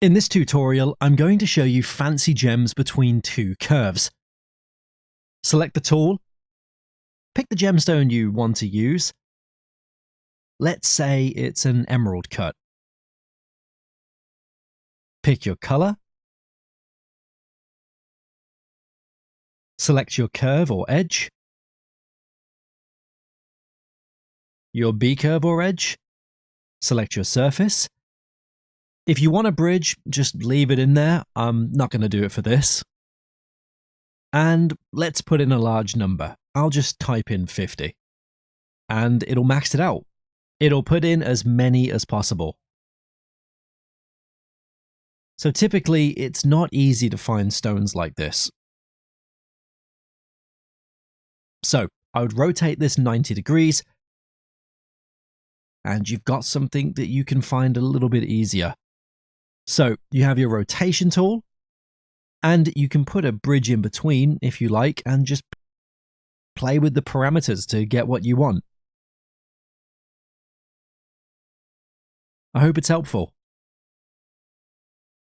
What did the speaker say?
In this tutorial, I'm going to show you fancy gems between two curves. Select the tool, pick the gemstone you want to use. Let's say it's an emerald cut. Pick your color. Select your curve or edge, your B-curve or edge. Select your surface. If you want a bridge, just leave it in there. I'm not going to do it for this. And let's put in a large number. I'll just type in 50. And it'll max it out. It'll put in as many as possible. So typically, it's not easy to find stones like this. So I would rotate this 90 degrees, and you've got something that you can find a little bit easier. So you have your rotation tool, and you can put a bridge in between if you like, and just play with the parameters to get what you want. I hope it's helpful.